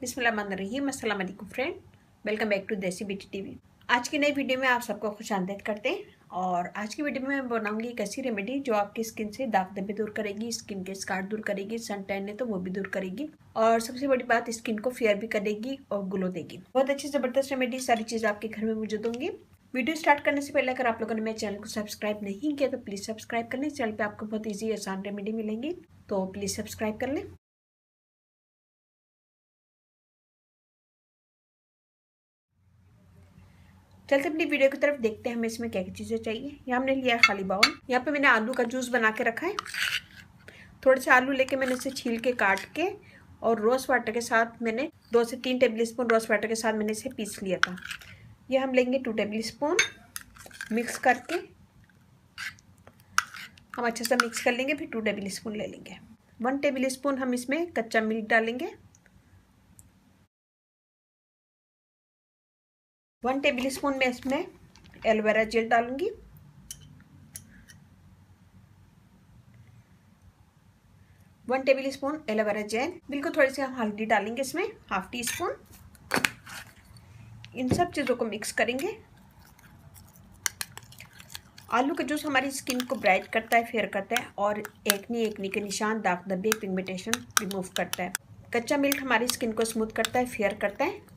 बिस्मिल्लाहिर्रहमानिर्रहीम। अस्सलाम वालेकुम फ्रेंड, वेलकम बैक टू देसी बेटी टीवी। आज की नई वीडियो में आप सबको खुश आमदीद करते हैं। और आज की वीडियो में मैं बनाऊंगी एक ऐसी रेमेडी जो आपकी स्किन से दाग धब्बे दूर करेगी, स्किन के स्कार दूर करेगी, सन टैन है तो वो भी दूर करेगी, और सबसे बड़ी बात स्किन को फेयर भी करेगी और ग्लो देगी। बहुत अच्छी जबरदस्त रेमेडी, सारी चीज़ आपके घर में मौजूद होंगी। वीडियो स्टार्ट करने से पहले अगर आप लोगों ने मेरे चैनल को सब्सक्राइब नहीं किया तो प्लीज़ सब्सक्राइब कर लें। इस चैनल पे आपको बहुत ईजी आसान रेमेडी मिलेंगी, तो प्लीज़ सब्सक्राइब कर लें। चलते अपनी वीडियो की तरफ, देखते हैं हमें इसमें क्या क्या चीज़ें चाहिए। यहाँ हमने लिया है खाली बाउल। यहाँ पे मैंने आलू का जूस बना के रखा है। थोड़े से आलू लेके मैंने इसे छील के काट के और रोज़ वाटर के साथ मैंने 2 से 3 टेबल स्पून रोज़ वाटर के साथ मैंने इसे पीस लिया था। ये हम लेंगे 2 टेबल स्पून, मिक्स करके हम अच्छे से मिक्स कर लेंगे। फिर 2 टेबल स्पून ले लेंगे। 1 टेबल स्पून हम इसमें कच्चा मिल्क डालेंगे। 1 टेबल स्पून में इसमें एलोवेरा जेल डालूंगी। 1 टेबल स्पून एलोवेरा जेल। बिल्कुल थोड़ी सी हम हल्दी डालेंगे इसमें, हाफ टी स्पून। इन सब चीज़ों को मिक्स करेंगे। आलू का जूस हमारी स्किन को ब्राइट करता है, फेयर करता है और एक्ने के निशान, दाग धब्बे, पिगमेंटेशन रिमूव करता है। कच्चा मिल्क हमारी स्किन को स्मूथ करता है, फेयर करता है।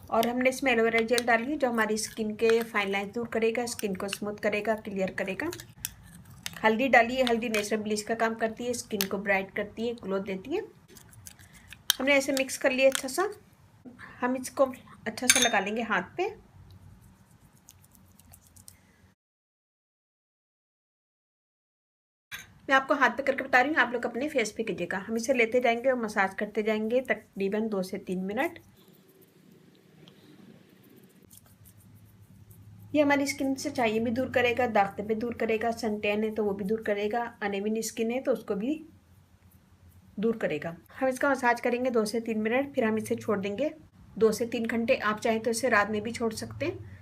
और हमने इसमें एलोवेरा जेल डाली जो हमारी स्किन के फाइन लाइंस दूर करेगा, स्किन को स्मूथ करेगा, क्लियर करेगा। हल्दी डाली है, हल्दी नेचुरल ब्लीच का काम करती है, स्किन को ब्राइट करती है, ग्लो देती है। हमने ऐसे मिक्स कर लिया अच्छा सा। हम इसको अच्छा सा लगा लेंगे हाथ पे। मैं आपको हाथ पे करके बता रही हूँ, आप लोग अपने फेस पे कीजिएगा। हम इसे लेते जाएंगे और मसाज करते जाएंगे तकरीबन 2 से 3 मिनट। ये हमारी स्किन से चाहिए भी दूर करेगा, दाग धब्बे दूर करेगा, सन टैन है तो वो भी दूर करेगा, अनइवन स्किन है तो उसको भी दूर करेगा। हम इसका मसाज करेंगे 2 से 3 मिनट, फिर हम इसे छोड़ देंगे 2 से 3 घंटे। आप चाहें तो इसे रात में भी छोड़ सकते हैं,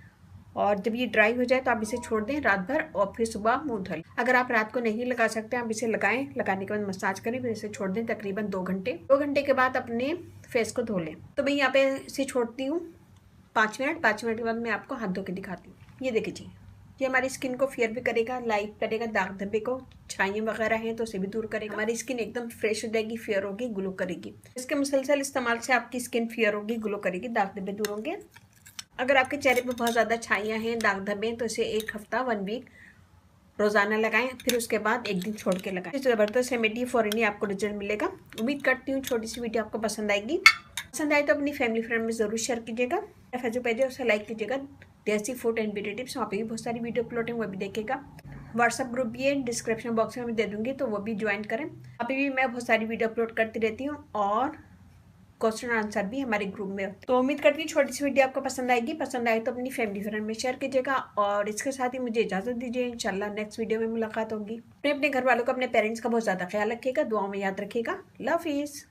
और जब ये ड्राई हो जाए तो आप इसे छोड़ दें रात भर और फिर सुबह मुंह धो लें। अगर आप रात को नहीं लगा सकते आप इसे लगाएं, लगाने के बाद मसाज करें, फिर इसे छोड़ दें तकरीबन 2 घंटे। 2 घंटे के बाद अपने फेस को धो लें। तो मैं यहाँ पे इसे छोड़ती हूँ 5 मिनट। 5 मिनट के बाद मैं आपको हाथ धो के दिखाती हूँ। ये देखिए जी, ये हमारी स्किन को फेयर भी करेगा, लाइट करेगा, दाग धब्बे को, छाइयाँ वगैरह हैं तो उसे भी दूर करेगा। हमारी स्किन एकदम फ्रेश हो जाएगी, फेयर होगी, ग्लो करेगी। इसके मुसलसल इस्तेमाल से आपकी स्किन फेयर होगी, ग्लो करेगी, दाग धब्बे दूर होंगे। अगर आपके चेहरे पे बहुत ज़्यादा छाइयाँ हैं, दाग धब्बे हैं तो इसे 1 हफ्ता 1 वीक रोज़ाना लगाएं, फिर उसके बाद 1 दिन छोड़ के लगाएं। ज़बरदस्त रेमेडी, फ़ौरन ही आपको रिजल्ट मिलेगा। उम्मीद करती हूँ छोटी सी वीडियो आपको पसंद आएगी। पसंद आए तो अपनी फैमिली फ्रेंड में ज़रूर शेयर कीजिएगा। फेसबुक पेज है उसे लाइक कीजिएगा। देसी फूड एंड ब्यूटी टिप्स, वहाँ पे भी बहुत सारी वीडियो अपलोड है, वो भी देखिएगा। व्हाट्सअप ग्रुप भी है, डिस्क्रिप्शन बॉक्स में मैं दे दूँगी तो वो भी ज्वाइन करें। वहाँ पे भी मैं बहुत सारी वीडियो अपलोड करती रहती हूँ और क्वेश्चन आंसर भी हमारे ग्रुप में होते हैं। तो उम्मीद करती हूँ छोटी सी वीडियो आपको पसंद आएगी। पसंद आए तो अपनी फैमिली फ्रेंड में शेयर कीजिएगा, और इसके साथ ही मुझे इजाज़त दीजिए। इंशाल्लाह नेक्स्ट वीडियो में मुलाकात होगी। अपने घर वालों को, अपने पेरेंट्स का बहुत ज़्यादा ख्याल रखिएगा, दुआओं में याद रखिएगा। अल्लाह हाफिज़।